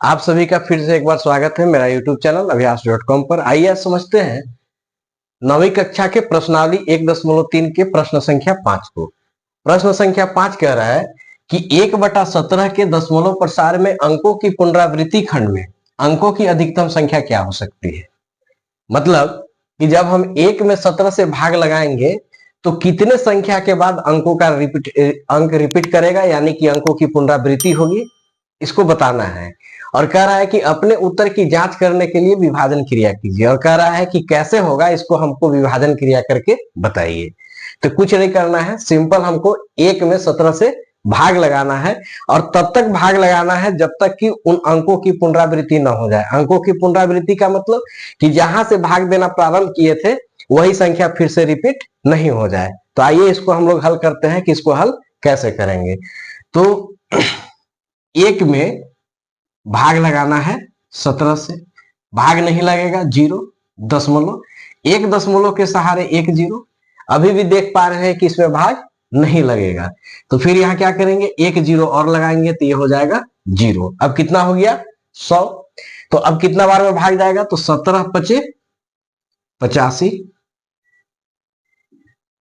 आप सभी का फिर से एक बार स्वागत है मेरा यूट्यूब चैनल अभ्यास.com पर। आइए समझते हैं नवीं कक्षा के प्रश्नावली 1.3 के प्रश्न संख्या 5 को। प्रश्न संख्या 5 कह रहा है कि 1/17 के दशमलव प्रसार में अंकों की पुनरावृत्ति खंड में अंकों की अधिकतम संख्या क्या हो सकती है। मतलब कि जब हम 1 में 17 से भाग लगाएंगे तो कितने संख्या के बाद अंकों का अंक रिपीट करेगा, यानी कि अंकों की पुनरावृत्ति होगी, इसको बताना है। और कह रहा है कि अपने उत्तर की जांच करने के लिए विभाजन क्रिया कीजिए, और कह रहा है कि कैसे होगा इसको हमको विभाजन क्रिया करके बताइए। तो कुछ नहीं करना है, सिंपल हमको 1 में 17 से भाग लगाना है और तब तक भाग लगाना है जब तक कि उन अंकों की पुनरावृत्ति न हो जाए। अंकों की पुनरावृत्ति का मतलब कि जहां से भाग देना प्रारंभ किए थे वही संख्या फिर से रिपीट नहीं हो जाए। तो आइए इसको हम लोग हल करते हैं कि इसको हल कैसे करेंगे। तो 1 में भाग लगाना है 17 से, भाग नहीं लगेगा, 0 दशमलव, 1 दशमलव के सहारे 1 0। अभी भी देख पा रहे हैं कि इसमें भाग नहीं लगेगा, तो फिर यहाँ क्या करेंगे, 1 0 और लगाएंगे तो ये हो जाएगा 0। अब कितना हो गया 100। तो अब कितना बार में भाग जाएगा, तो 17 5 85,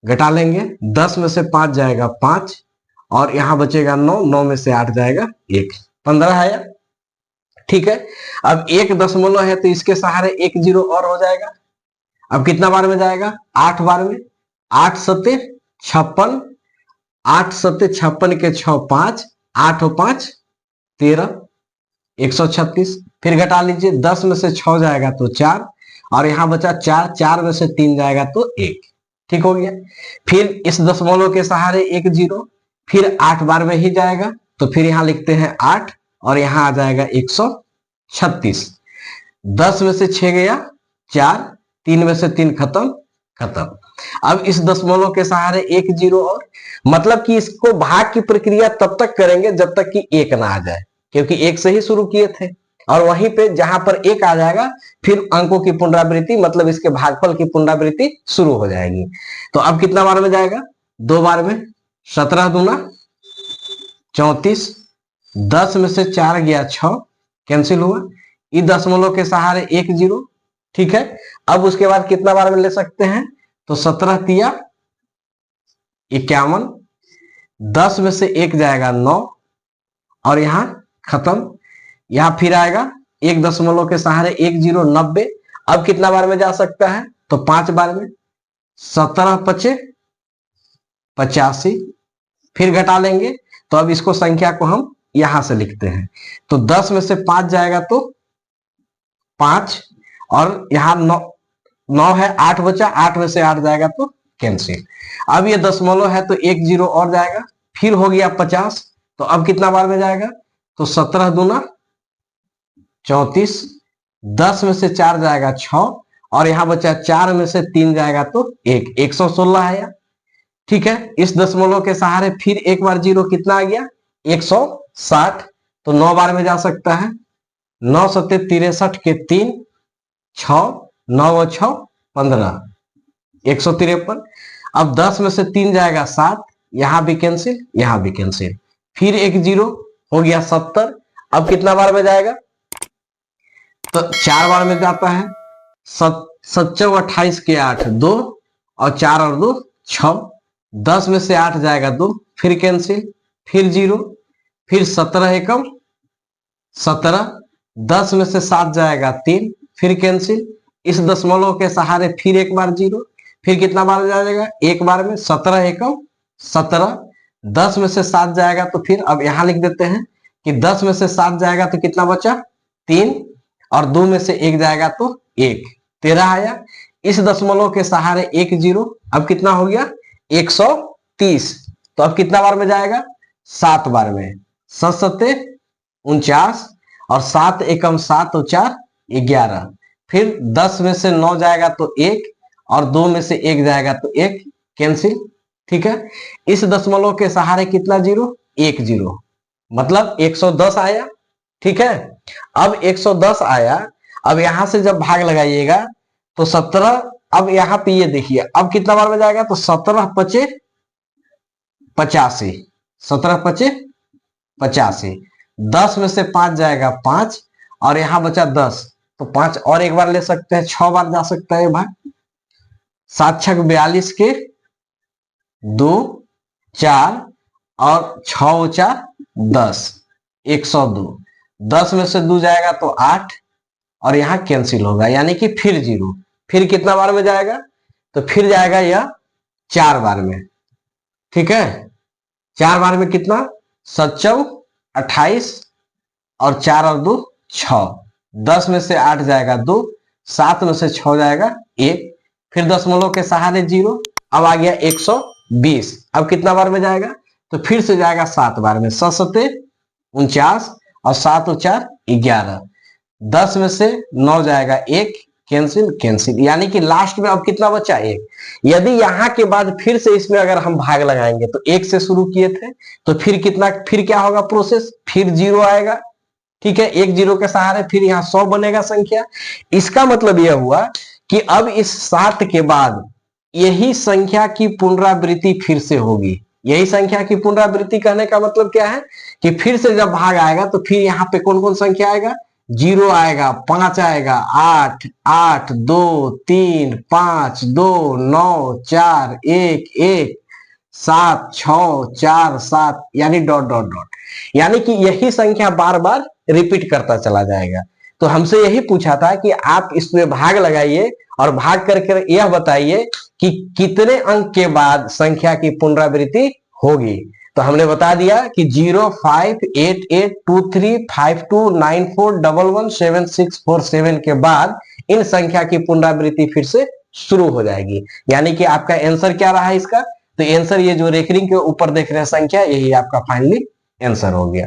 घटा लेंगे, 10 में से 5 जाएगा 5 और यहां बचेगा 9, 9 में से 8 जाएगा 1, 15 आया। ठीक है, अब 1 दशमलव है तो इसके सहारे 1 0 और हो जाएगा। अब कितना बार में जाएगा, 8 बार में, 8 सत्ते 56, 8 सत्ते 56 के 6 5, 8 और 5 13, 136। फिर घटा लीजिए, 10 में से 6 जाएगा तो 4 और यहां बचा 4, 4 में से 3 जाएगा तो 1। ठीक हो गया। फिर इस दशमलव के सहारे 1 0, फिर 8 बार में ही जाएगा, तो फिर यहां लिखते हैं 8 और यहां आ जाएगा 136। 10 में से 6 गया 4, 3 में से 3 खत्म खत्म। अब इस दशमलव के सहारे 1 0 और, मतलब कि इसको भाग की प्रक्रिया तब तक करेंगे जब तक कि 1 ना आ जाए, क्योंकि 1 से ही शुरू किए थे। और वहीं पे जहां पर 1 आ जाएगा फिर अंकों की पुनरावृत्ति, मतलब इसके भागफल की पुनरावृत्ति शुरू हो जाएगी। तो अब कितना बार में जाएगा, 2 बार में, 17 दूना 34, 10 में से 4 गया 6, कैंसिल हुआ, इस दशमलव के सहारे 1 0। ठीक है, अब उसके बाद कितना बार में ले सकते हैं, तो 17 तिया 51, 10 में से 1 जाएगा 9 और यहां खत्म। यहां फिर आएगा 1 दशमलव के सहारे 1 0 90। अब कितना बार में जा सकता है, तो 5 बार में, 17 5 85। फिर घटा लेंगे, तो अब इसको संख्या को हम यहां से लिखते हैं, तो 10 में से 5 जाएगा तो 5 और यहां 9 है, 8 बचा, 8 में से 8 जाएगा तो कैंसिल। अब ये दशमलव है तो 1 0 और जाएगा, फिर हो गया 50। तो अब कितना बार में जाएगा, तो 17 दूना 34, 10 में से 4 जाएगा 6 और यहां बचा 4 में से 3 जाएगा तो 1, 116 आया। ठीक है, इस दशमलव के सहारे फिर एक बार 0, कितना आ गया 160। तो 9 बार में जा सकता है, 9 सत्ते 63 के 3, 6 9 और 6 15, 153। अब 10 में से 3 जाएगा 7, यहां भी कैंसिल, यहां भी कैंसिल, फिर 1 0 हो गया 70। अब कितना बार में जाएगा, तो 4 बार में जाता है, 7 28 के 8 2 और 4 और 2 6, 10 में से 8 जाएगा 2, फिर कैंसिल, फिर 0, फिर 17 एकम 17, 10 में से 7 जाएगा 3, फिर कैंसिल, इस दशमलव के सहारे फिर एक बार 0, फिर कितना बार जाएगा, एक बार में, 17 एकम 17, 10 में से 7 जाएगा तो फिर अब यहां लिख देते हैं कि 10 में से 7 जाएगा तो कितना बचा 3 और 2 में से 1 जाएगा तो 1, 13 आया। इस दशमलव के सहारे 1 0, अब कितना हो गया 130। तो अब कितना बार में जाएगा, 7 बार में, 7 सत्ते 49 और 7 एकम 7 और 4 11, फिर 10 में से 9 जाएगा तो 1 और 2 में से 1 जाएगा तो 1, कैंसिल। ठीक है, इस दशमलव के सहारे कितना 0, 1 0, मतलब 110 आया। ठीक है, अब 110 आया। अब यहां से जब भाग लगाइएगा तो 17, अब यहां पे ये देखिए अब कितना बार में जाएगा, तो 17 5 85, 17 5 85, 10 में से 5 जाएगा 5, और यहां बचा 10, तो 5 और एक बार ले सकते हैं, 6 बार जा सकता है भाई। 7 छक 42 के 2 4 और 6 4 10, 102। 10 में से 2 जाएगा तो 8, और यहां कैंसिल होगा, यानी कि फिर 0। फिर कितना बार में जाएगा, तो फिर जाएगा यह 4 बार में। ठीक है, 4 बार में कितना, 7 चौक 28, और 4 और 2 6। 10 में से 8 जाएगा 2, 7 में से 6 जाएगा 1, फिर दशमलव के सहारे 0। अब आ गया 120। अब कितना बार में जाएगा, तो फिर से जाएगा 7 बार में। 7 सते 49, और 7 और 4 11। 10 में से 9 जाएगा 1, कैंसिल कैंसिल, यानी कि लास्ट में अब कितना बचा, 1। यदि यहां के बाद फिर से इसमें अगर हम भाग लगाएंगे, तो 1 से शुरू किए थे, तो फिर कितना, फिर क्या होगा प्रोसेस, फिर 0 आएगा। ठीक है, 1 0 के सहारे फिर यहाँ 100 बनेगा संख्या। इसका मतलब यह हुआ कि अब इस 7 के बाद यही संख्या की पुनरावृत्ति फिर से होगी। यही संख्या की पुनरावृत्ति कहने का मतलब क्या है, कि फिर से जब भाग आएगा, तो फिर यहाँ पे कौन कौन संख्या आएगा, 0 आएगा, 5 आएगा, 8 8 2 3 5 2 9 4 1 1 7 6 4 7, यानी डॉट डॉट डॉट, यानी कि यही संख्या बार बार रिपीट करता चला जाएगा। तो हमसे यही पूछा था कि आप इसमें भाग लगाइए और भाग करके यह बताइए कि कितने अंक के बाद संख्या की पुनरावृत्ति होगी। तो हमने बता दिया कि 0 5 8 8 2 3 5 2 9 4 1 1 7 6 4 7 के बाद इन संख्या की पुनरावृत्ति फिर से शुरू हो जाएगी। यानी कि आपका आंसर क्या रहा इसका, तो आंसर ये जो रेकरिंग के ऊपर देख रहे हैं संख्या, यही आपका फाइनली आंसर हो गया।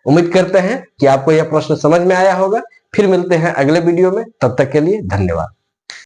उम्मीद करते हैं कि आपको यह प्रश्न समझ में आया होगा। फिर मिलते हैं अगले वीडियो में, तब तक के लिए धन्यवाद।